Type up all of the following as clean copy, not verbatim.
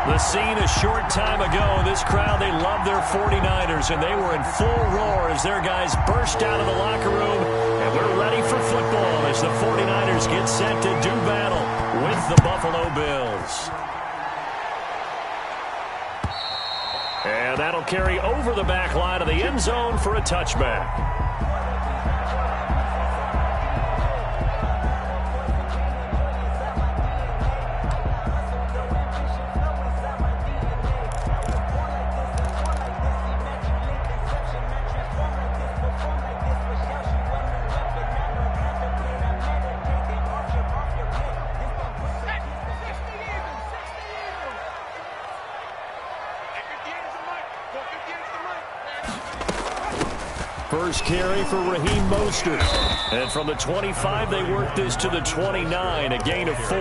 The scene a short time ago, this crowd, they love their 49ers, and they were in full roar as their guys burst out of the locker room, and we're ready for football as the 49ers get set to do battle with the Buffalo Bills. And that'll carry over the back line of the end zone for a touchback. First carry for Raheem Mostert. And from the 25, they work this to the 29, a gain of 4.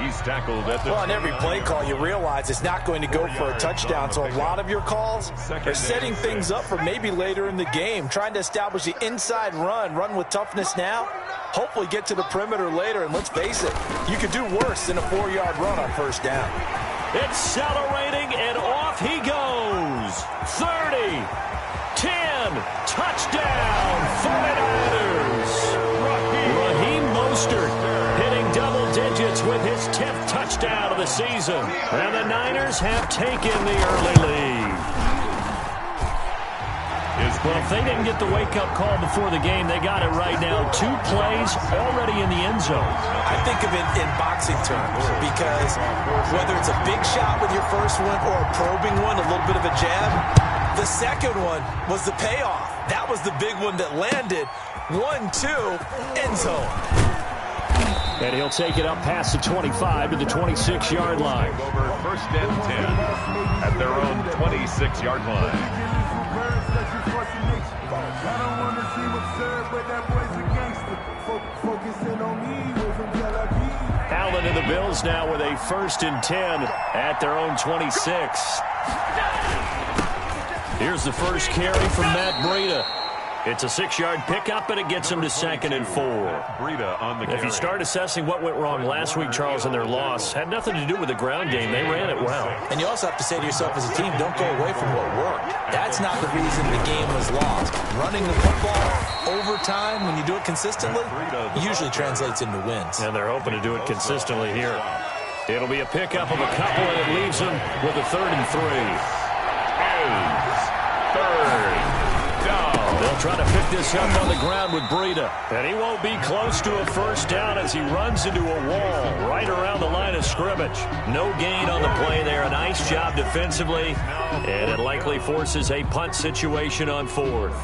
He's tackled at the... Well, on every play call, you realize it's not going to go for a touchdown. So a lot of your calls are setting things up for maybe later in the game, trying to establish the inside run with toughness now, hopefully get to the perimeter later. And let's face it, you could do worse than a 4-yard run on first down. Accelerating, and off he goes. 30, 10, touchdown, 49ers. Raheem Mostert hitting double digits with his 10th touchdown of the season. And the Niners have taken the early lead. Well, if they didn't get the wake-up call before the game, they got it right now. 2 plays already in the end zone. I think of it in boxing terms because whether it's a big shot with your first one or a probing one, a little bit of a jab, the second one was the payoff. That was the big one that landed. 1-2, end zone. And he'll take it up past the 25 to the 26-yard line. Over first and 10 at their own 26-yard line. Allen and the Bills now with a 1st and 10 at their own 26. Here's the first carry from Matt Breida. It's a 6-yard pickup, and it gets him to 2nd and 4. Breida on the carry. If you start assessing what went wrong last week, Charles, in their loss, had nothing to do with the ground game. They ran it well. And you also have to say to yourself as a team, don't go away from what worked. That's not the reason the game was lost. Running the football over time, when you do it consistently, it usually translates into wins. And they're hoping to do it consistently here. It'll be a pickup of a couple, and it leaves them with a 3rd and 3. Third down. They'll try to pick this up on the ground with Breida. And he won't be close to a first down as he runs into a wall right around the line of scrimmage. No gain on the play there. A nice job defensively. And it likely forces a punt situation on 4th.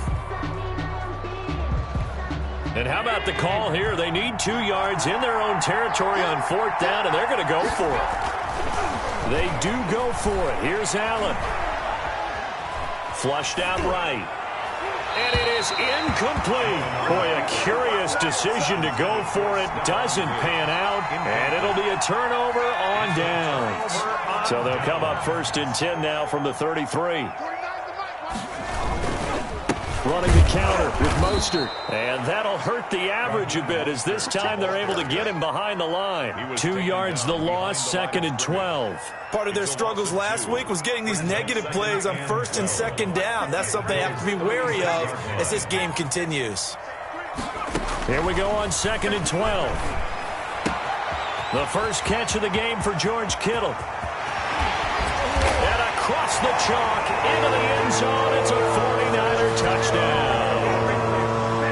And how about the call here? They need 2 yards in their own territory on 4th down, and they're going to go for it. They do go for it. Here's Allen. Flushed out right. And it is incomplete. Boy, a curious decision to go for it. Doesn't pan out. And it'll be a turnover on downs. So they'll come up 1st and 10 now from the 33. Running the counter with Mostert. And that'll hurt the average a bit as this time they're able to get him behind the line. 2 yards the loss, 2nd and 12. Part of their struggles last week was getting these negative plays on 1st and 2nd down. That's something they have to be wary of as this game continues. Here we go on 2nd and 12. The first catch of the game for George Kittle. And across the chalk into the end zone. It's a 49er touchdown.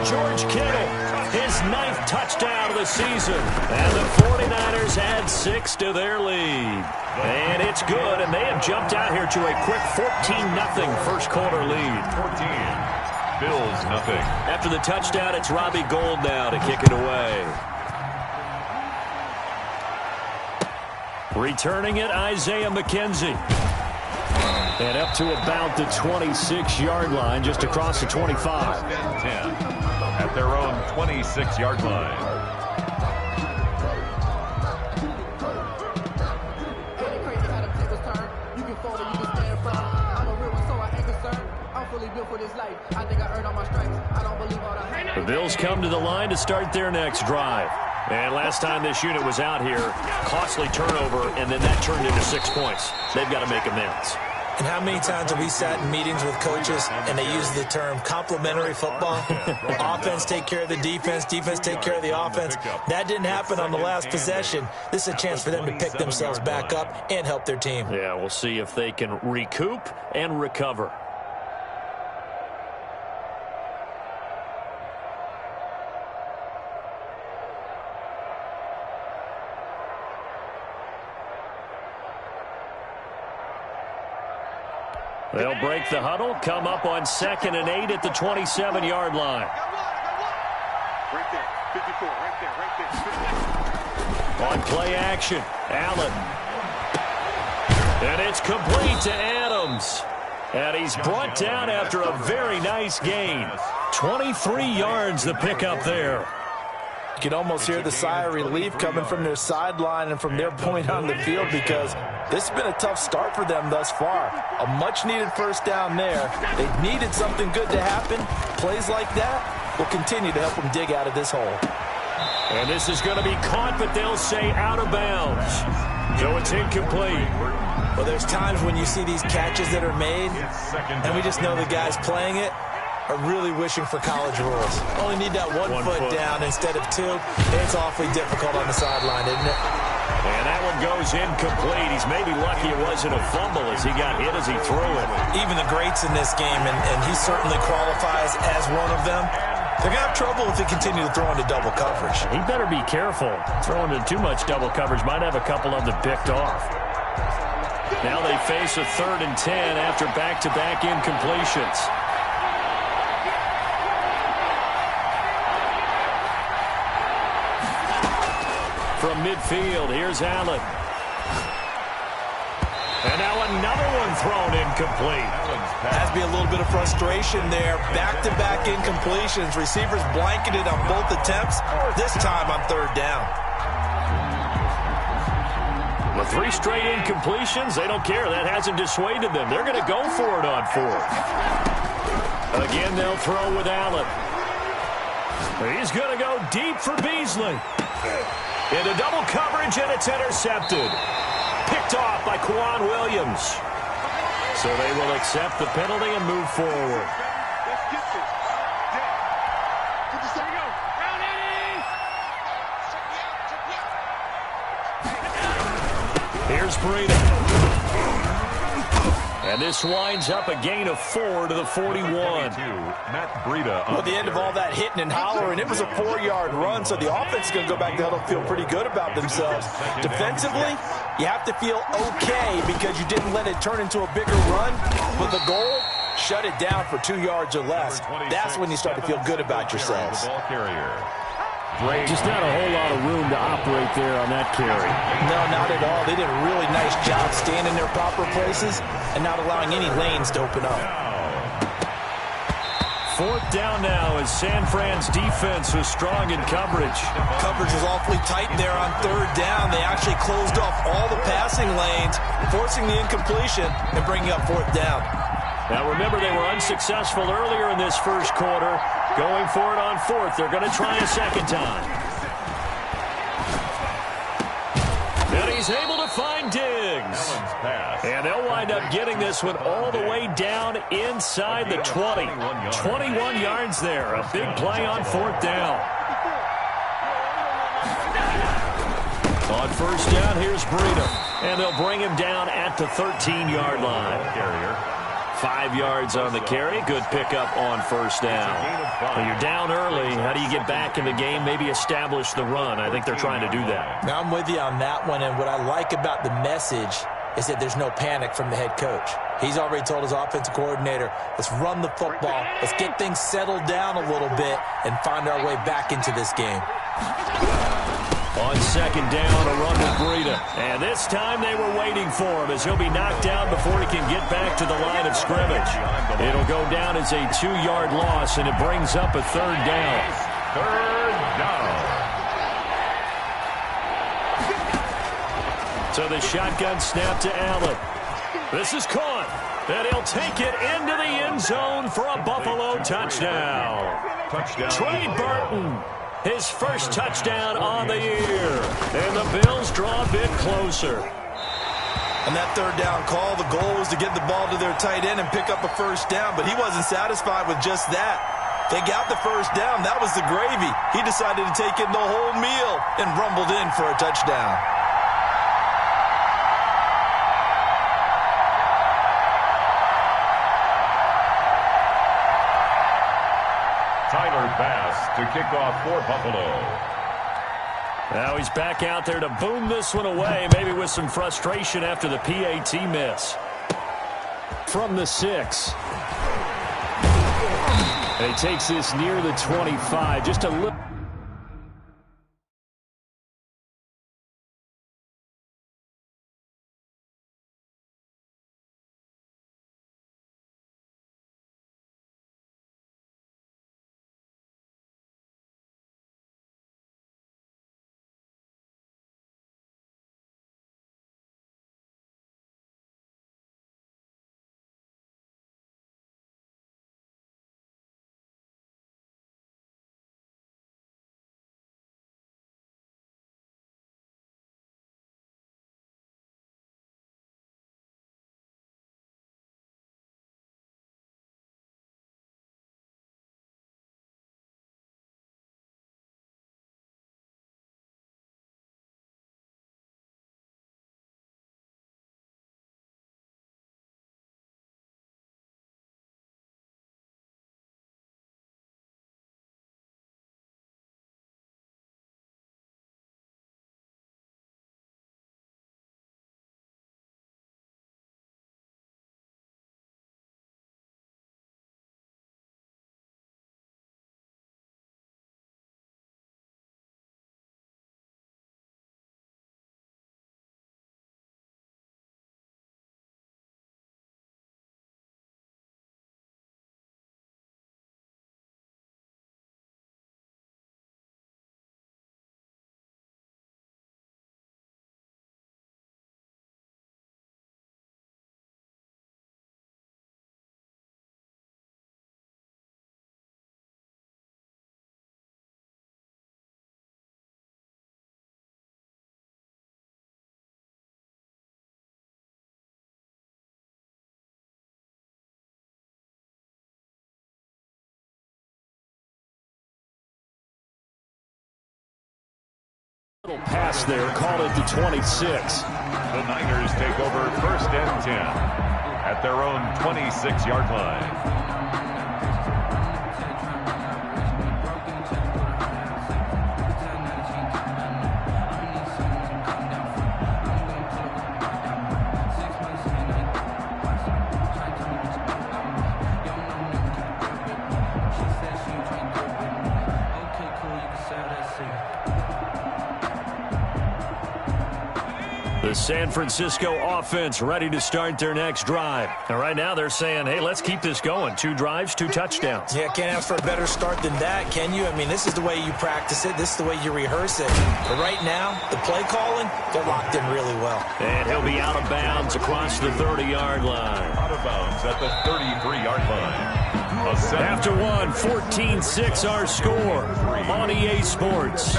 George Kittle, his 9th touchdown of the season. And the 49ers add 6 to their lead. And it's good, and they have jumped out here to a quick 14-0 first quarter lead. 14. Bills nothing. After the touchdown, it's Robbie Gould now to kick it away. Returning it, Isaiah McKenzie. And up to about the 26-yard line, just across the 25. 10 at their own 26-yard line. The Bills come to the line to start their next drive. And last time this unit was out here, costly turnover, and then that turned into 6 points. They've got to make amends. And how many times have we sat in meetings with coaches and they use the term complementary football? Offense take care of the defense, defense take care of the offense. That didn't happen on the last possession. This is a chance for them to pick themselves back up and help their team. Yeah, we'll see if they can recoup and recover. They'll break the huddle, come up on 2nd and 8 at the 27-yard line. Right there, 54, right there. On play action, Allen. And it's complete to Adams. And he's brought down after a very nice gain. 23 yards the pickup there. You can almost hear the sigh of relief coming from their sideline and from their point on the field, because this has been a tough start for them thus far. A much-needed first down there. They needed something good to happen. Plays like that will continue to help them dig out of this hole. And this is going to be caught, but they'll say out of bounds. So it's incomplete. Well, there's times when you see these catches that are made, and we just know the guys playing it are really wishing for college rules. Only need that one foot down instead of 2. It's awfully difficult on the sideline, isn't it? And that one goes incomplete. He's maybe lucky it wasn't a fumble as he got hit as he threw it. Even the greats in this game, and he certainly qualifies as one of them, they're going to have trouble if they continue to throw into double coverage. He better be careful. Throwing into too much double coverage might have a couple of them picked off. Now they face a 3rd and 10 after back-to-back incompletions. From midfield, here's Allen. And now another one thrown incomplete. Has to be a little bit of frustration there. Back-to-back incompletions. Receivers blanketed on both attempts, this time on 3rd down. The 3 straight incompletions, they don't care. That hasn't dissuaded them. They're going to go for it on 4th. Again, they'll throw with Allen. He's going to go deep for Beasley. Into double coverage, and it's intercepted. Picked off by Quan Williams. So they will accept the penalty and move forward. Let's get this. Get this. There we go. Round 80. Here's Breida. And this winds up a gain of 4 to the 41. Matt Breida. Well, at the end of all that hitting and hollering, it was a 4-yard run, so the offense is going to go back to huddle, feel pretty good about themselves. Defensively, you have to feel okay because you didn't let it turn into a bigger run. But the goal, shut it down for 2 yards or less. That's when you start to feel good about yourselves. Ball carrier. Just not a whole lot of room to operate there on that carry. No, not at all. They did a really nice job staying in their proper places and not allowing any lanes to open up. 4th down now as San Fran's defense was strong in coverage. Coverage was awfully tight there on 3rd down. They actually closed off all the passing lanes, forcing the incompletion and bringing up 4th down. Now remember, they were unsuccessful earlier in this first quarter. Going for it on 4th. They're going to try a second time. And he's able to find Diggs. And they'll wind up getting this one all the way down inside the 20. 21 yards there. A big play on 4th down. On 1st down, here's Breida. And they'll bring him down at the 13-yard line. 5 yards on the carry. Good pickup on 1st down. When you're down early, how do you get back in the game? Maybe establish the run. I think they're trying to do that. Now, I'm with you on that one, and what I like about the message is that there's no panic from the head coach. He's already told his offensive coordinator, let's run the football, let's get things settled down a little bit, and find our way back into this game. On 2nd down, a run with Breida. And this time they were waiting for him as he'll be knocked down before he can get back to the line of scrimmage. It'll go down as a 2-yard loss, and it brings up a 3rd down. 3rd down. So the shotgun snap to Allen. This is caught. And he'll take it into the end zone for a Buffalo touchdown. Trey Burton. His first touchdown on the year. And the Bills draw a bit closer. On that third down call, the goal was to get the ball to their tight end and pick up a first down, but he wasn't satisfied with just that. They got the first down. That was the gravy. He decided to take in the whole meal and rumbled in for a touchdown. Tyler Bass to kick off for Buffalo. Now he's back out there to boom this one away, maybe with some frustration after the PAT miss. From the 6. And he takes this near the 25. Just a little. Little pass there, called it the 26. The Niners take over 1st and 10 at their own 26-yard line. The San Francisco offense ready to start their next drive. And right now they're saying, hey, let's keep this going. 2 drives, 2 touchdowns. Yeah, can't ask for a better start than that, can you? I mean, this is the way you practice it. This is the way you rehearse it. But right now, the play calling, they're locked in really well. And he'll be out of bounds across the 30-yard line. Out of bounds at the 33-yard line. After one, 14-6 our score on EA Sports.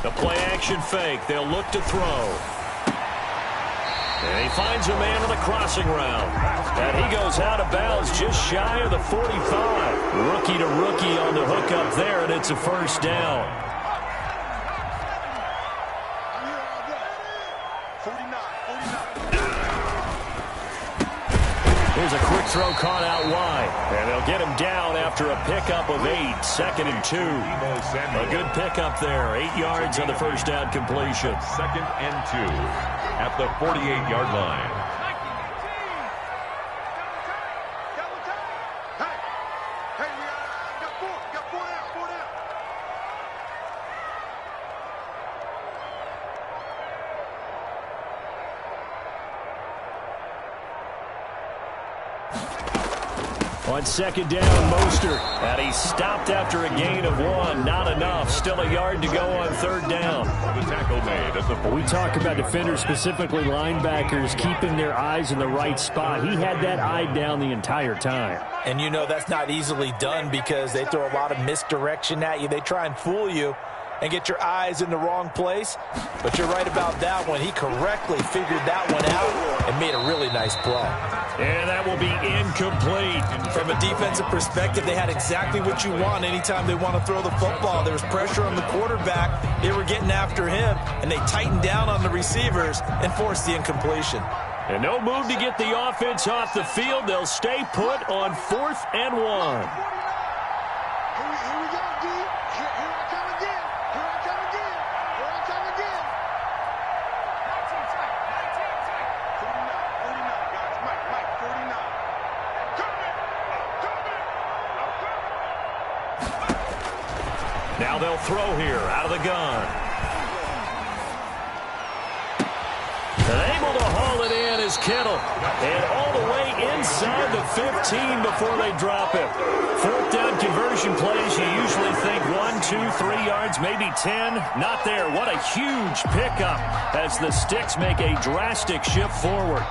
The play-action fake. They'll look to throw. And he finds a man on the crossing route. And he goes out of bounds just shy of the 45. Rookie to rookie on the hook up there, and it's a first down. Here's a quick throw caught out wide. And they'll get him down after a pickup of 8. 2nd and 2. A good pickup there. 8 yards on the first down completion. 2nd and 2 at the 48-yard line. On second down, Mostert. And he stopped after a gain of 1. Not enough. Still a yard to go on third down. The tackle made at the 40. We talk about defenders, specifically linebackers, keeping their eyes in the right spot. He had that eye down the entire time. And you know that's not easily done because they throw a lot of misdirection at you. They try and fool you and get your eyes in the wrong place. But you're right about that one. He correctly figured that one out and made a really nice play. And that will be incomplete. From a defensive perspective, they had exactly what you want anytime they want to throw the football. There was pressure on the quarterback. They were getting after him, and they tightened down on the receivers and forced the incompletion. And no move to get the offense off the field. They'll stay put on 4th and 1. Here we go, D. Here I come again. Here I come again. Here I come again. 49, guys. Mike, 49. Coming. Now they'll throw here out of the gun. And able to haul it in is Kittle. And all the way inside the 15 before they drop it. 4th down conversion plays, you usually think 1, 2, 3 yards, maybe 10. Not there. What a huge pickup as the Sticks make a drastic shift forward.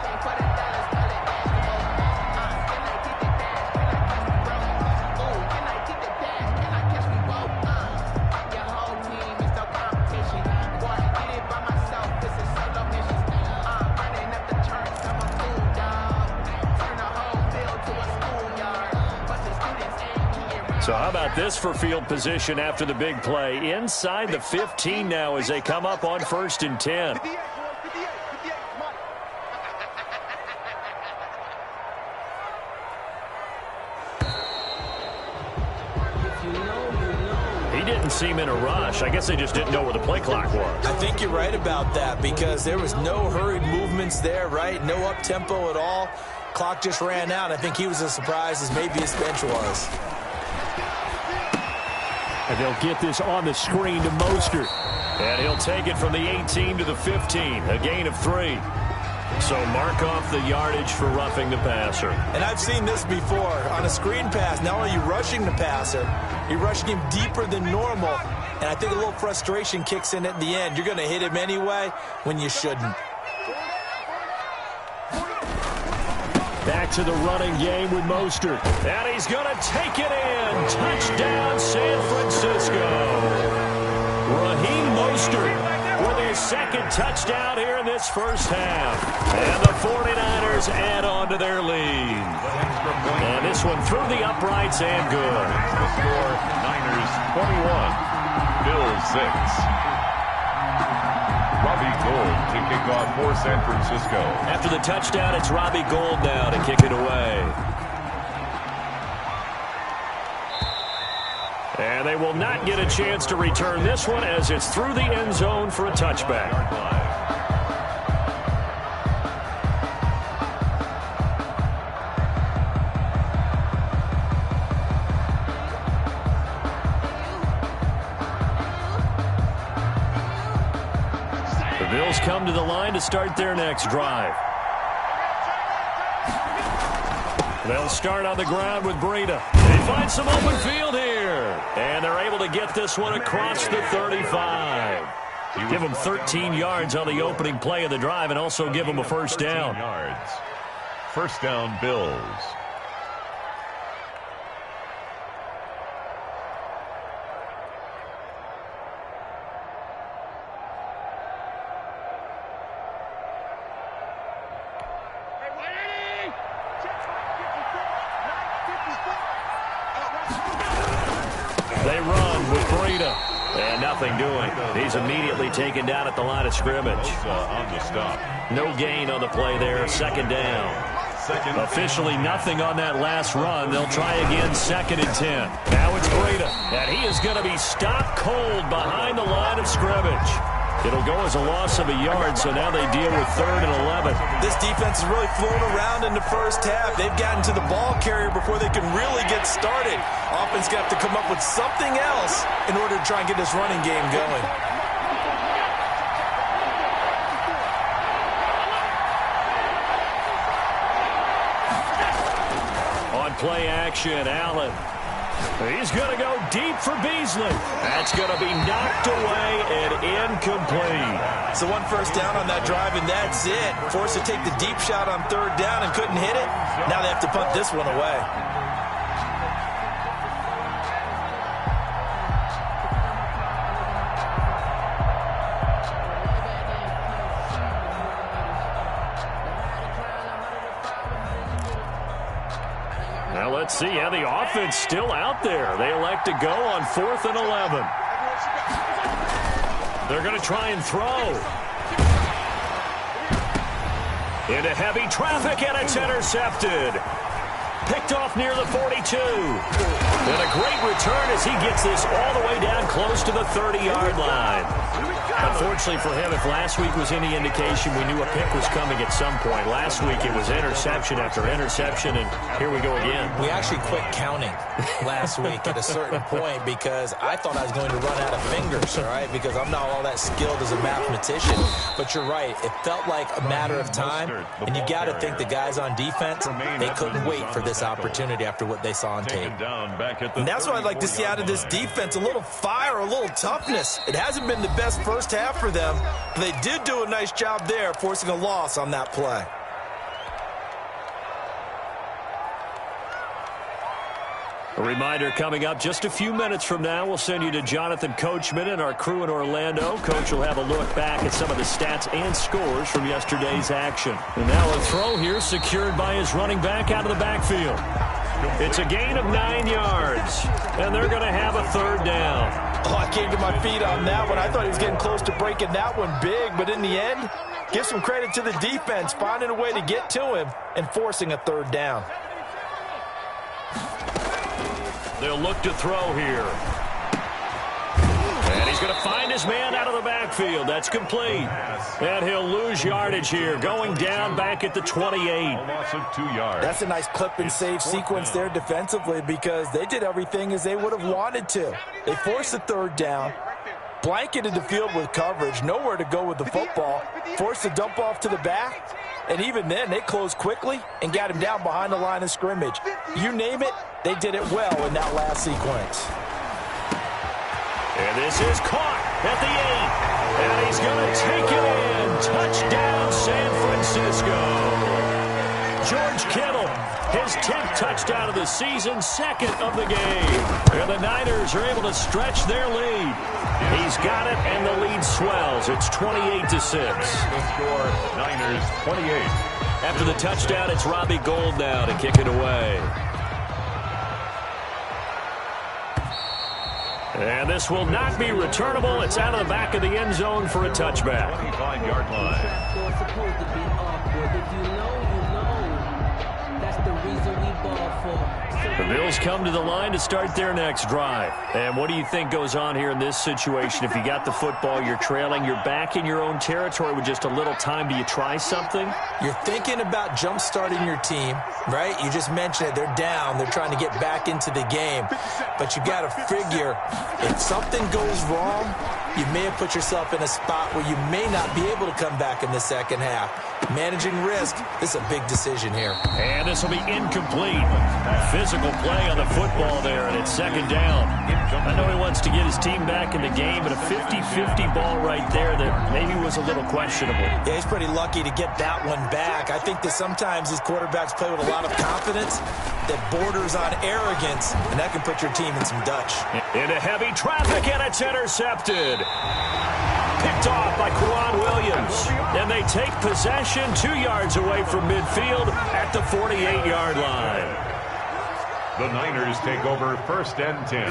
So how about this for field position after the big play? Inside the 15 now as they come up on 1st and 10. 58, come on. He didn't seem in a rush. I guess they just didn't know where the play clock was. I think you're right about that because there was no hurried movements there, right? No up-tempo at all. Clock just ran out. I think he was as surprised as maybe his bench was. And they'll get this on the screen to Mostert. And he'll take it from the 18 to the 15. A gain of 3. So mark off the yardage for roughing the passer. And I've seen this before. On a screen pass, not only are you rushing the passer, you're rushing him deeper than normal. And I think a little frustration kicks in at the end. You're going to hit him anyway when you shouldn't. Back to the running game with Mostert. And he's going to take it in. Touchdown, San Francisco. Raheem Mostert with his 2nd touchdown here in this first half. And the 49ers add on to their lead. And this one through the uprights and good. The score, Niners 21, Bills 6. Robbie Gould to kick off for San Francisco. After the touchdown, it's Robbie Gould now to kick it away. And they will not get a chance to return this one as it's through the end zone for a touchback. The Bills come to the line to start their next drive. They'll start on the ground with Breida. They find some open field here. And they're able to get this one across the 35. Give them 13 yards on the opening play of the drive and also give them a first down. Yards. First down, Bills. They run with Breida. And nothing doing. He's immediately taken down at the line of scrimmage. On the stop. No gain on the play there. 2nd down. Officially nothing on that last run. They'll try again 2nd and 10. Now it's Breida. And he is going to be stopped cold behind the line of scrimmage. It'll go as a loss of a yard, so now they deal with 3rd and 11. This defense has really flown around in the first half. They've gotten to the ball carrier before they can really get started. Offense got to come up with something else in order to try and get this running game going. On play action. action. Allen. He's going to go deep for Beasley. That's going to be knocked away and incomplete. So one first down on that drive, and that's it. Forced to take the deep shot on third down and couldn't hit it. Now they have to punt this one away. Now let's see how the offense still out there. They elect to go on 4th and 11. They're going to try and throw. Into heavy traffic, and it's intercepted. Picked off near the 42. And a great return as he gets this all the way down close to the 30-yard line. Unfortunately for him, if last week was any indication, we knew a pick was coming at some point. Last week it was interception after interception, and here we go again. We actually quit counting last week at a certain point because I thought I was going to run out of fingers, all right, because I'm not all that skilled as a mathematician. But you're right. It felt like a matter of time, and you got to think the guys on defense, they couldn't wait for this opportunity after what they saw on tape. And that's what I'd like to see out of this defense, a little fire, a little toughness. It hasn't been the best first half for them, but they did do a nice job there forcing a loss on that play. A reminder coming up just a few minutes from now, we'll send you to Jonathan Coachman and our crew in Orlando. Coach will have a look back at some of the stats and scores from yesterday's action. And now a throw here secured by his running back out of the backfield. It's a gain of 9 yards, and they're going to have a third down. Oh, I came to my feet on that one. I thought he was getting close to breaking that one big, but in the end, give some credit to the defense, finding a way to get to him and forcing a third down. They'll look to throw here. And he's going to find his man out of the backfield. That's complete. And he'll lose yardage here, going down back at the 28. A loss of 2 yards. That's a nice clip and save sequence there defensively because they did everything as they would have wanted to. They forced the third down, blanketed the field with coverage, nowhere to go with the football, forced the dump off to the back, and even then they closed quickly and got him down behind the line of scrimmage. You name it, they did it well in that last sequence. And this is caught at the 8. And he's going to take it in. Touchdown, San Francisco. George Kittle, his 10th touchdown of the season, 2nd of the game. And the Niners are able to stretch their lead. He's got it, and the lead swells. It's 28-6. The score, Niners 28. After the touchdown, it's Robbie Gould now to kick it away. And this will not be returnable. It's out of the back of the end zone for a touchback. 25-yard line. The Bills come to the line to start their next drive. And what do you think goes on here in this situation? If you got the football, you're trailing, you're back in your own territory with just a little time. Do you try something? You're thinking about jump-starting your team, right? You just mentioned it. They're down. They're trying to get back into the game. But you got to figure if something goes wrong, you may have put yourself in a spot where you may not be able to come back in the second half. Managing risk, this is a big decision here. And this will be incomplete. Physical play on the football there, and it's second down. I know he wants to get his team back in the game, but a 50-50 ball right there that maybe was a little questionable. Yeah, he's pretty lucky to get that one back. I think that sometimes these quarterbacks play with a lot of confidence that borders on arrogance, and that can put your team in some Dutch. Into heavy traffic, and it's intercepted. Picked off by Quan Williams. And they take possession 2 yards away from midfield at the 48-yard line. The Niners take over 1st and 10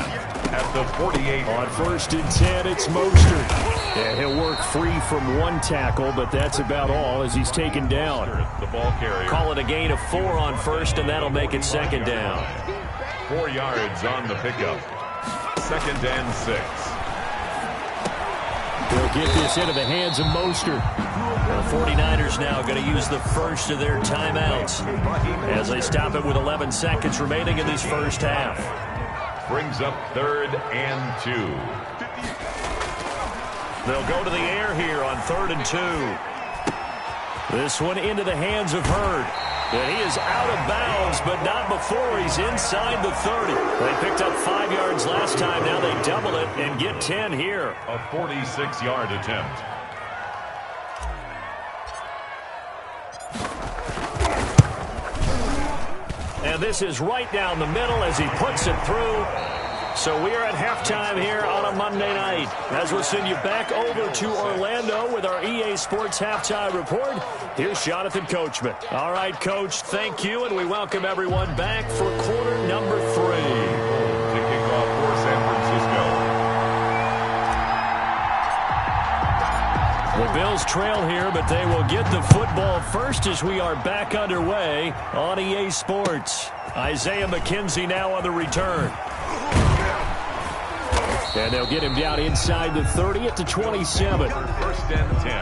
at the 48. On 1st and 10, it's Mostert. And he'll work free from one tackle, but that's about all as he's taken down. The ball carrier. Call it a gain of 4 on 1st, and that'll make it second down. 4 yards on the pickup. 2nd and 6. They'll get this into the hands of Mostert. The 49ers now going to use the first of their timeouts as they stop it with 11 seconds remaining in this first half. Brings up 3rd and 2. They'll go to the air here on 3rd and 2. This one into the hands of Hurd. And he is out of bounds, but not before he's inside the 30. They picked up 5 yards last time. Now they double it and get 10 here. A 46-yard attempt. And this is right down the middle as he puts it through. So we are at halftime here on a Monday night. As we'll send you back over to Orlando with our EA Sports Halftime Report, here's Jonathan Coachman. All right, Coach, thank you, and we welcome everyone back for quarter number 3. To kick off for San Francisco. The Bills trail here, but they will get the football first as we are back underway on EA Sports. Isaiah McKenzie now on the return. And they'll get him down inside the 30 at the 27. First and 10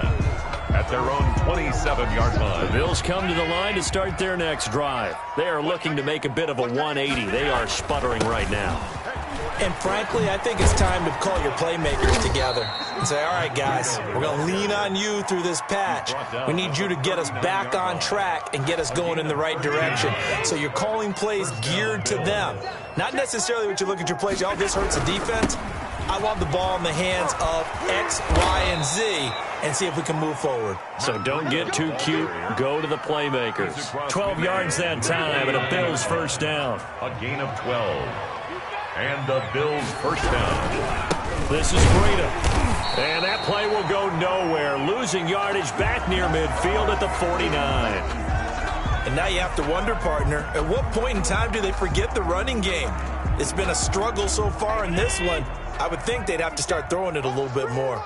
at their own 27-yard line. The Bills come to the line to start their next drive. They are looking to make a bit of a 180. They are sputtering right now. And frankly, I think it's time to call your playmakers together and say, all right, guys, we're going to lean on you through this patch. We need you to get us back on track and get us going in the right direction. So you're calling plays geared to them. Not necessarily what you look at your plays, oh, this hurts the defense. I want the ball in the hands of X, Y, and Z and see if we can move forward. So don't get too cute. Go to the playmakers. 12 yards that time and a Bills first down. A gain of 12. And the Bills first down. This is Breida. And that play will go nowhere. Losing yardage back near midfield at the 49. And now you have to wonder, partner, at what point in time do they forget the running game? It's been a struggle so far in this one. I would think they'd have to start throwing it a little bit more.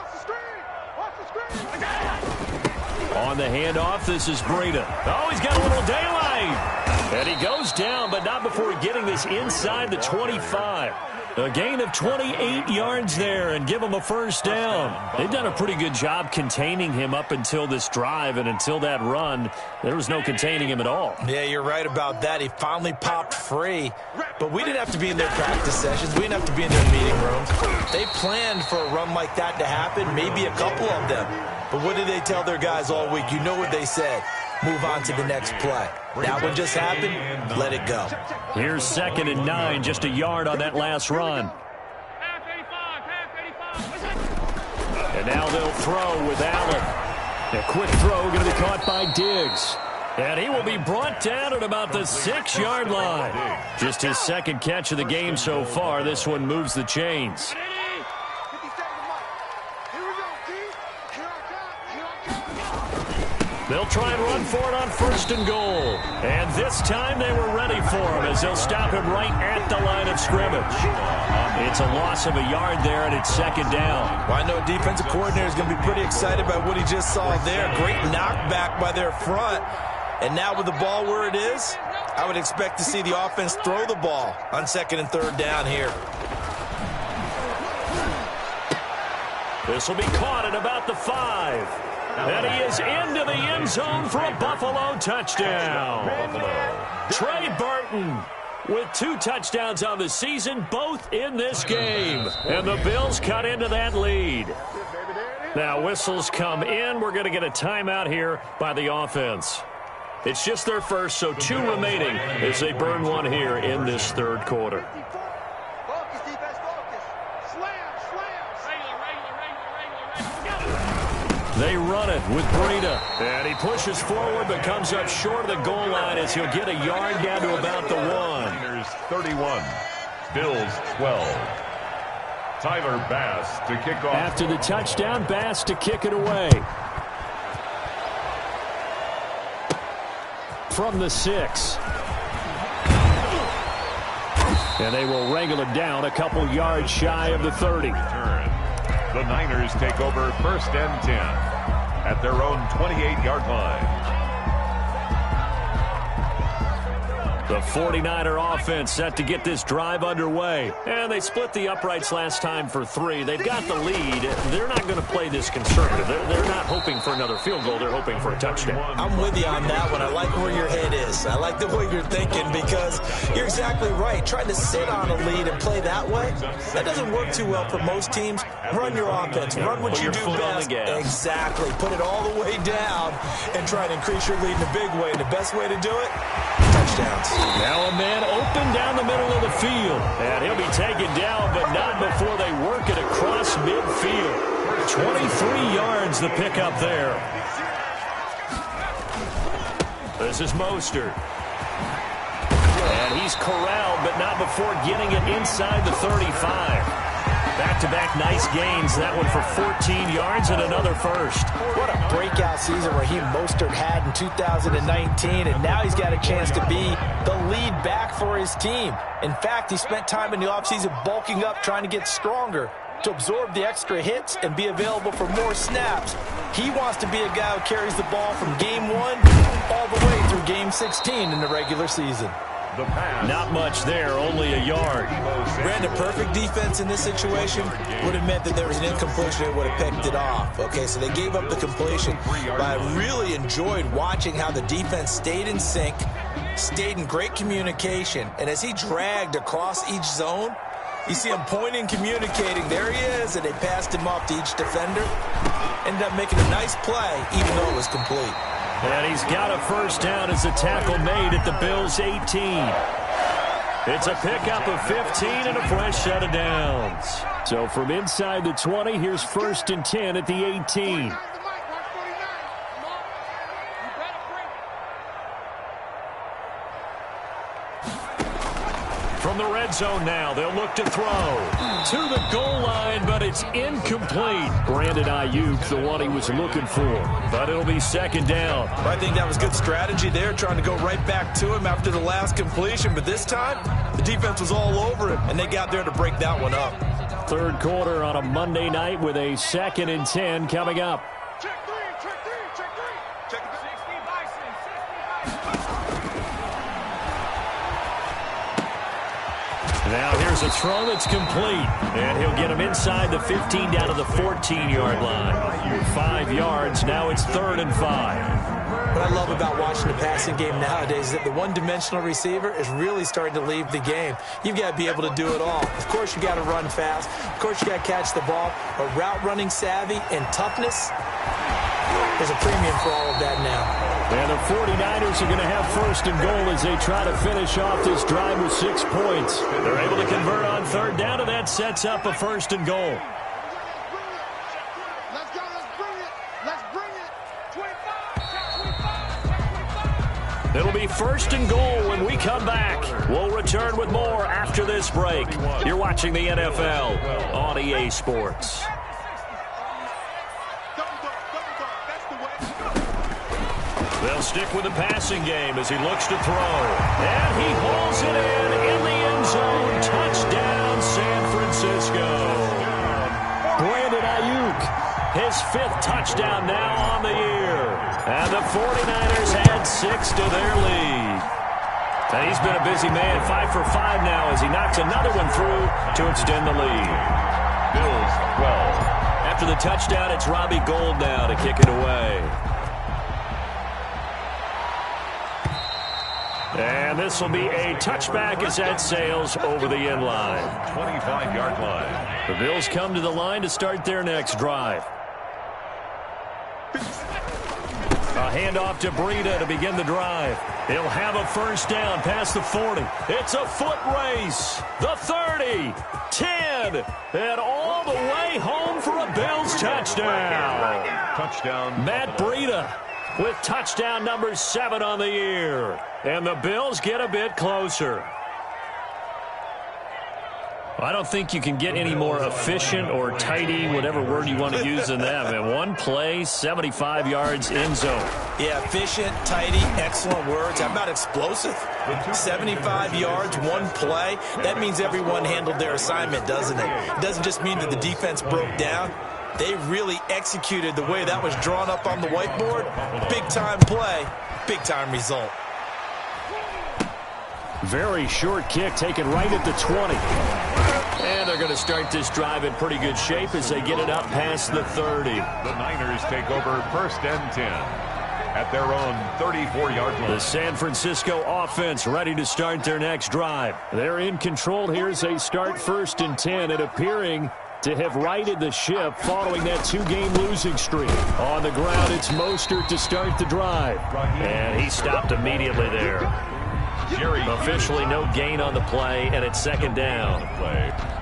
On the handoff, this is Breida. Oh, he's got a little daylight. And he goes down, but not before getting this inside the 25. A gain of 28 yards there and give him a first down. They've done a pretty good job containing him up until this drive, and until that run, there was no containing him at all. Yeah, you're right about that. He finally popped free. But we didn't have to be in their practice sessions. We didn't have to be in their meeting rooms. They planned for a run like that to happen, maybe a couple of them. But what did they tell their guys all week? You know what they said. Move on to the next play. That one just happened. Let it go. Here's 2nd and 9, just a yard on that last run. And now they'll throw with Allen. A quick throw going to be caught by Diggs. And he will be brought down at about the 6-yard line. Just his second catch of the game so far. This one moves the chains. They'll try and run for it on 1st and goal. And this time they were ready for him as they'll stop him right at the line of scrimmage. It's a loss of a yard there, and it's 2nd down. Well, I know defensive coordinator is going to be pretty excited by what he just saw there. Great knockback by their front. And now with the ball where it is, I would expect to see the offense throw the ball on 2nd and 3rd down here. This will be caught at about the 5. And he is into the end zone for a Buffalo touchdown. Trey Burton with 2 touchdowns on the season, both in this game. And the Bills cut into that lead. Now whistles come in. We're going to get a timeout here by the offense. It's just their first, so 2 remaining as they burn one here in this 3rd quarter. They run it with Breida. And he pushes forward but comes up short of the goal line as he'll get a yard down to about the 1. Niners 31, Bills 12. Tyler Bass to kick off. After the touchdown, Bass to kick it away. From the 6. And they will wrangle it down a couple yards shy of the 30. The Niners take over 1st and 10 at their own 28-yard line. The 49er offense set to get this drive underway. And they split the uprights last time for 3. They've got the lead. They're not going to play this conservative. They're not hoping for another field goal. They're hoping for a touchdown. I'm with you on that one. I like where your head is. I like the way you're thinking because you're exactly right. Trying to sit on a lead and play that way, that doesn't work too well for most teams. Run your offense. Run what you do best. Exactly. Put it all the way down and try to increase your lead in a big way. And the best way to do it, touchdowns. Now a man open down the middle of the field. And he'll be taken down, but not before they work it across midfield. 23 yards the pickup there. This is Mostert. And he's corralled, but not before getting it inside the 35. Back-to-back nice gains. That one for 14 yards and another first. What a breakout season Raheem Mostert had in 2019, and now he's got a chance to be the lead back for his team. In fact, he spent time in the offseason bulking up, trying to get stronger to absorb the extra hits and be available for more snaps. He wants to be a guy who carries the ball from game 1 all the way through game 16 in the regular season. Not much there, only a yard. Brandon, perfect defense in this situation would have meant that there was an incompletion and would have picked it off. Okay, so they gave up the completion. But I really enjoyed watching how the defense stayed in sync, stayed in great communication, and as he dragged across each zone, you see him pointing, communicating. There he is, and they passed him off to each defender. Ended up making a nice play, even though it was complete. And he's got a first down as a tackle made at the Bills' 18. It's a pickup of 15 and a fresh set of downs. So from inside the 20, here's 1st and 10 at the 18. From the red zone now, they'll look to throw to the goal line, but it's incomplete. Brandon Ayuk, the one he was looking for, but it'll be 2nd down. I think that was good strategy there, trying to go right back to him after the last completion, but this time, the defense was all over him, and they got there to break that one up. 3rd quarter on a Monday night with a 2nd and 10 coming up. Check 3, check 3, check 3. Check 60 Bison, 60 Bison. Now here's a throw that's complete, and he'll get him inside the 15 down to the 14-yard line. 5 yards, now it's 3rd and 5. What I love about watching the passing game nowadays is that the one-dimensional receiver is really starting to leave the game. You've got to be able to do it all. Of course, you got to run fast. Of course, you got to catch the ball. But route running savvy and toughness, there's a premium for all of that now. And the 49ers are going to have 1st and goal as they try to finish off this drive with 6 points. They're able to convert on 3rd down, and that sets up a 1st and goal. Let's go, let's bring it. Let's bring it. 25, 25. It'll be 1st and goal when we come back. We'll return with more after this break. You're watching the NFL on EA Sports. They'll stick with the passing game as he looks to throw. And he hauls it in the end zone. Touchdown, San Francisco. Brandon Ayuk, his 5th touchdown now on the year. And the 49ers add 6 to their lead. And he's been a busy man, 5 for 5 now as he knocks another one through to extend the lead. Bills 12. After the touchdown, it's Robbie Gould now to kick it away. And this will be a touchback as that sails over the end line. 25-yard line. The Bills come to the line to start their next drive. A handoff to Breida to begin the drive. He'll have a first down past the 40. It's a foot race. The 30, 10, and all the way home for a Bills touchdown. Touchdown. Matt Breida with touchdown number 7 on the year. And the Bills get a bit closer. I don't think you can get any more efficient or tidy, whatever word you want to use than that. And one play, 75 yards in zone. Yeah, efficient, tidy, excellent words. How about explosive? 75 yards, one play. That means everyone handled their assignment, doesn't it? It doesn't just mean that the defense broke down. They really executed the way that was drawn up on the whiteboard. Big-time play, big-time result. Very short kick taken right at the 20. And they're going to start this drive in pretty good shape as they get it up past the 30. The Niners take over 1st and 10 at their own 34-yard line. The San Francisco offense ready to start their next drive. They're in control here as they start 1st and 10 and appearing to have righted the ship following that 2-game losing streak. On the ground, it's Mostert to start the drive. And he stopped immediately there. Officially no gain on the play, and it's 2nd down.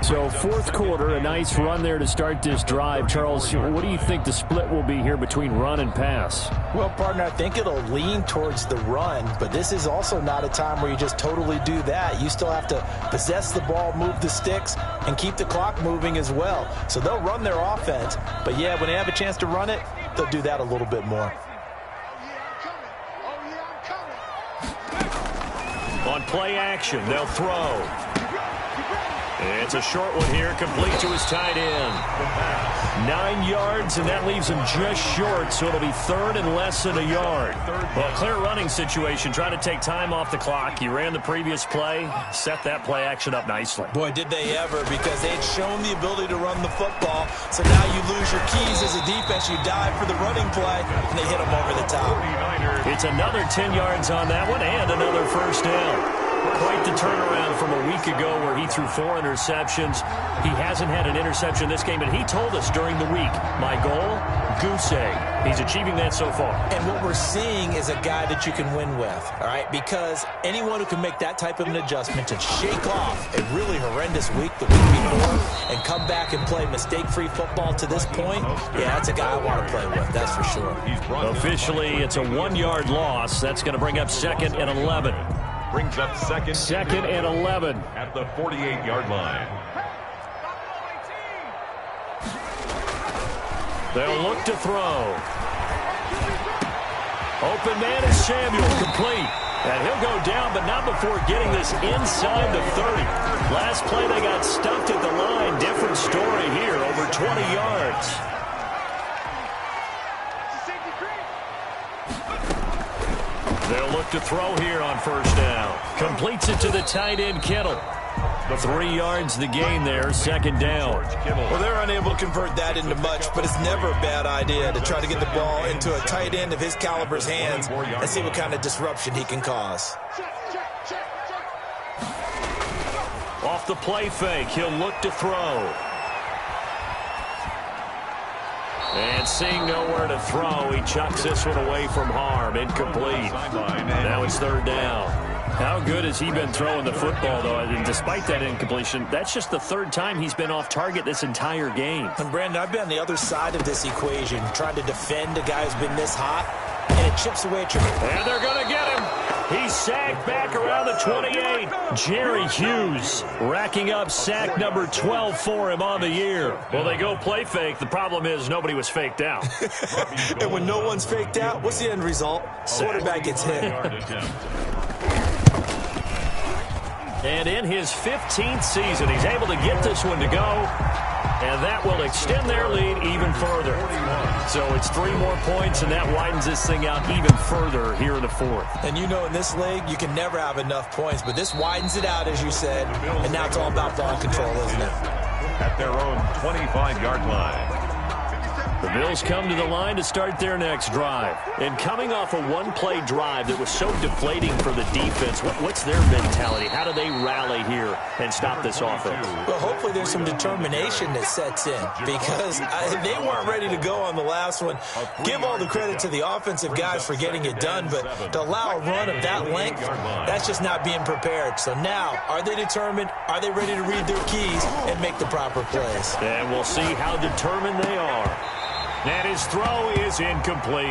So 4th quarter, a nice run there to start this drive. Charles, what do you think the split will be here between run and pass? Well, partner, I think it'll lean towards the run, but this is also not a time where you just totally do that. You still have to possess the ball, move the sticks, and keep the clock moving as well. So they'll run their offense, but yeah, when they have a chance to run it, they'll do that a little bit more. On play action, they'll throw. It's a short one here, complete to his tight end. 9 yards, and that leaves him just short, so it'll be 3rd and less than a yard. Well, clear running situation, trying to take time off the clock. You ran the previous play, set that play action up nicely. Boy, did they ever, because they had shown the ability to run the football. So now you lose your keys as a defense. You dive for the running play, and they hit them over the top. It's another 10 yards on that one, and another 1st down. Quite the turnaround from a week ago where he threw 4 interceptions. He hasn't had an interception this game, and he told us during the week, my goal, goose egg. He's achieving that so far. And what we're seeing is a guy that you can win with, all right? Because anyone who can make that type of an adjustment to shake off a really horrendous week the week before and come back and play mistake-free football to this point, yeah, that's a guy I want to play with, that's for sure. Officially, it's a 1-yard loss. That's going to bring up 2nd and 11. Brings up 2nd and 11 at the 48-yard line. They'll look to throw. Open man is Samuel, complete. And he'll go down, but not before getting this inside the 30. Last play, they got stuffed at the line. Different story here, over 20 yards. They'll look to throw here on 1st down. Completes it to the tight end, Kittle. 3 yards the gain there, 2nd down. Well, they're unable to convert that into much, but it's never a bad idea to try to get the ball into a tight end of his caliber's hands and see what kind of disruption he can cause. Off the play fake, he'll look to throw. And seeing nowhere to throw, he chucks this one away from harm. Incomplete. Now it's 3rd down. How good has he been throwing the football, though? And despite that incompletion, that's just the 3rd time he's been off target this entire game. And, Brandon, I've been on the other side of this equation, trying to defend a guy who's been this hot, and it chips away at your... And they're going to get him. He's sacked back around the 28. Jerry Hughes racking up sack number 12 for him on the year. Well, they go play fake. The problem is nobody was faked out. And when no one's faked out, what's the end result? Quarterback gets hit. And in his 15th season, he's able to get this one to go. And that will extend their lead even further. So it's 3 more points, and that widens this thing out even further here in the 4th. And you know in this league, you can never have enough points, but this widens it out, as you said. And now it's all about ball control, isn't it? At their own 25-yard line. The Bills come to the line to start their next drive. And coming off a one-play drive that was so deflating for the defense, what's their mentality? How do they rally here and stop this offense? Well, hopefully there's some determination that sets in because they weren't ready to go on the last one. Give all the credit to the offensive guys for getting it done, but to allow a run of that length, that's just not being prepared. So now, are they determined? Are they ready to read their keys and make the proper plays? And we'll see how determined they are. And his throw is incomplete.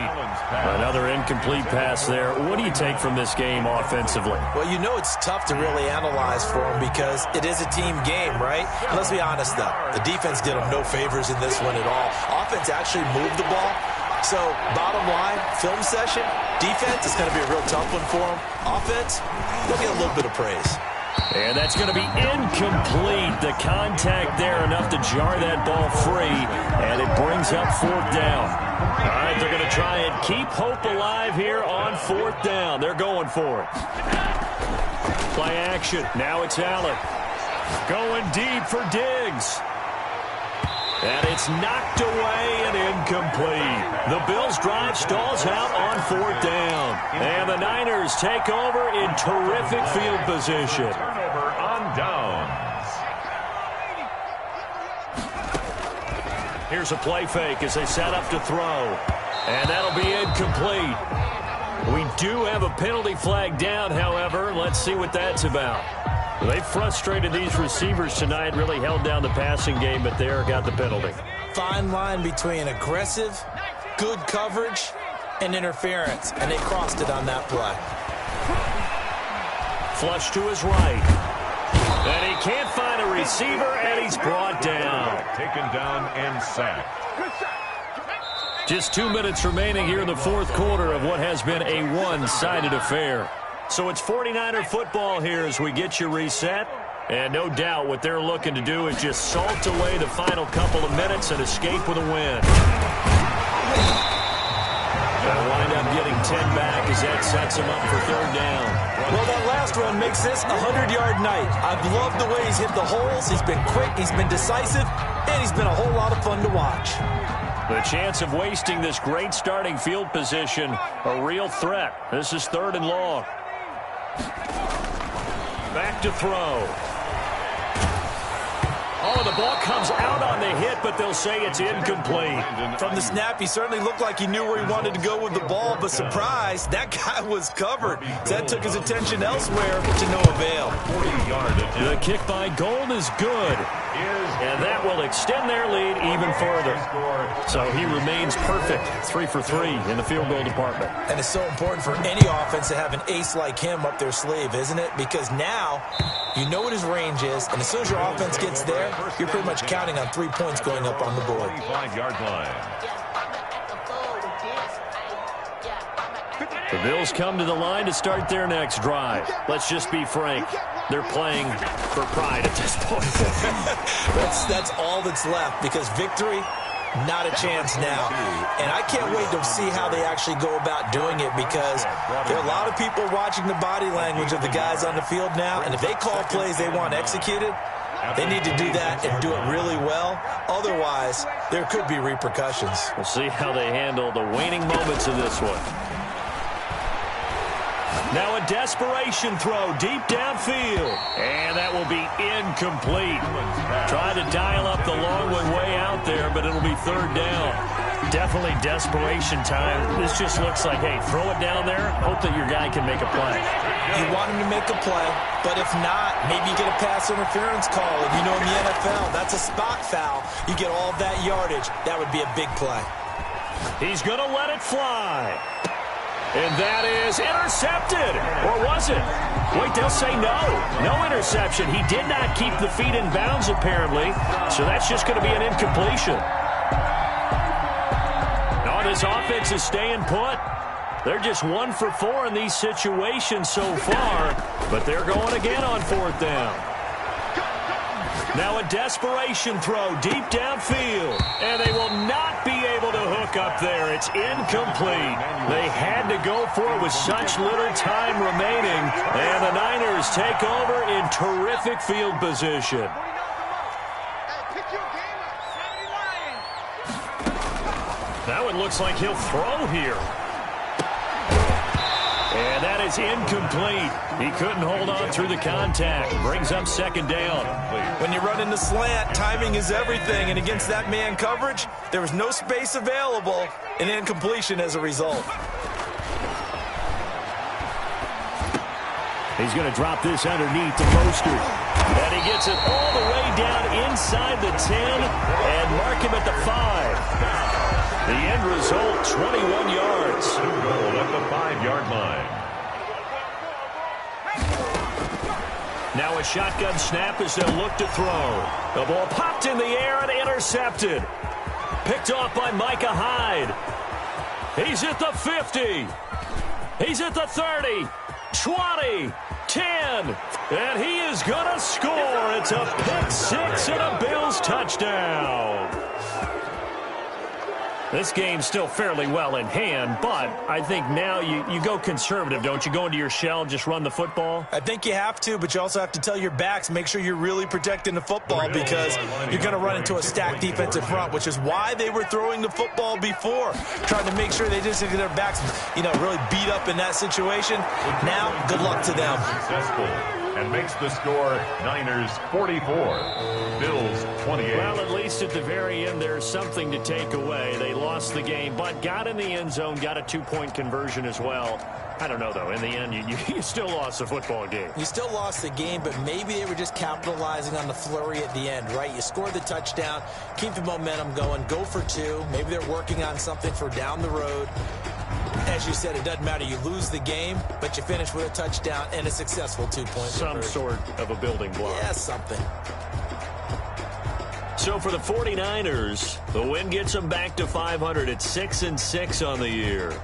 Another incomplete pass there. What do you take from this game offensively? Well, you know it's tough to really analyze for them because it is a team game, right? And let's be honest, though. The defense did them no favors in this one at all. Offense actually moved the ball. So, bottom line, film session, defense is going to be a real tough one for them. Offense, they'll get a little bit of praise. And that's going to be incomplete. The contact there enough to jar that ball free, and it brings up 4th down. All right, they're going to try and keep hope alive here on 4th down. They're going for it. Play action. Now it's Allen. Going deep for Diggs. And it's knocked away and incomplete. The Bills' drive stalls out on 4th down. And the Niners take over in terrific field position. Turnover on downs. Here's a play fake as they set up to throw. And that'll be incomplete. We do have a penalty flag down, however. Let's see what that's about. They frustrated these receivers tonight, really held down the passing game, but there got the penalty. Fine line between aggressive, good coverage, and interference, and they crossed it on that play. Flush to his right. And he can't find a receiver, and he's brought down. Taken down and sacked. Just 2 minutes remaining here in the 4th quarter of what has been a one-sided affair. So it's 49er football here as we get you reset. And no doubt what they're looking to do is just salt away the final couple of minutes and escape with a win. They'll wind up getting 10 back as that sets him up for 3rd down. Well, that last run makes this a 100-yard night. I've loved the way he's hit the holes. He's been quick, he's been decisive, and he's been a whole lot of fun to watch. The chance of wasting this great starting field position, a real threat. This is 3rd and long. Back to throw. Oh, the ball comes out on the hit, but they'll say it's incomplete. From the snap, he certainly looked like he knew where he wanted to go with the ball, but surprise, that guy was covered. So that took his attention elsewhere to no avail. 40-yard attempt. The kick by Gold is good. And that will extend their lead even further. So he remains perfect, 3 for 3 in the field goal department. And it's so important for any offense to have an ace like him up their sleeve, isn't it? Because now you know what his range is, and as soon as your offense gets there, you're pretty much counting on 3 points going up on the board. 45-yard line. The Bills come to the line to start their next drive. Let's just be frank. They're playing for pride at this point. That's all that's left, because victory, not a chance now. And I can't wait to see how they actually go about doing it, because there are a lot of people watching the body language of the guys on the field now, and if they call plays they want executed, they need to do that and do it really well. Otherwise, there could be repercussions. We'll see how they handle the waning moments of this one. Now a desperation throw deep downfield. And that will be incomplete. Trying to dial up the long one way out there, but it'll be 3rd down. Definitely desperation time. This just looks like, hey, throw it down there, hope that your guy can make a play. You want him to make a play, but if not, maybe you get a pass interference call. And you know in the NFL, that's a spot foul. You get all that yardage. That would be a big play. He's going to let it fly. And that is intercepted. Or was it? Wait, they'll say no. No interception. He did not keep the feet in bounds, apparently. So that's just going to be an incompletion. No, this offense is staying put. They're just 1 for 4 in these situations so far. But they're going again on 4th down. Now a desperation throw deep downfield. And they will not be able to hook up there. It's incomplete. They had to go for it with such little time remaining. And the Niners take over in terrific field position. That one looks like he'll throw here. And that is incomplete. He couldn't hold on through the contact. Brings up 2nd down. When you run in the slant, timing is everything. And against that man coverage, there was no space available. An incompletion as a result. He's going to drop this underneath to Mostert. And he gets it all the way down inside the 10 and mark him at the 5. The end result, 21 yards. Goal at the 5-yard line. Now a shotgun snap as they'll look to throw. The ball popped in the air and intercepted. Picked off by Micah Hyde. He's at the 50. He's at the 30. 20. 10. And he is going to score. It's a pick 6 and a Bills touchdown. This game's still fairly well in hand, but I think now you go conservative, don't you? Go into your shell, just run the football? I think you have to, but you also have to tell your backs, make sure you're really protecting the football because you're going to run into a stacked defensive front, which is why they were throwing the football before, trying to make sure they just get their backs, really beat up in that situation. Now, good luck to them. Successful. And makes the score Niners 44, Bills 28. Well, at least at the very end, there's something to take away. They lost the game, but got in the end zone, got a 2-point conversion as well. I don't know, though. In the end, you still lost the football game. You still lost the game, but maybe they were just capitalizing on the flurry at the end, right? You scored the touchdown, keep the momentum going, go for 2. Maybe they're working on something for down the road. As you said, it doesn't matter. You lose the game, but you finish with a touchdown and a successful 2-point Some sort of a building block. Yeah, something. So for the 49ers, the win gets them back to 500 at 6-6 on the year.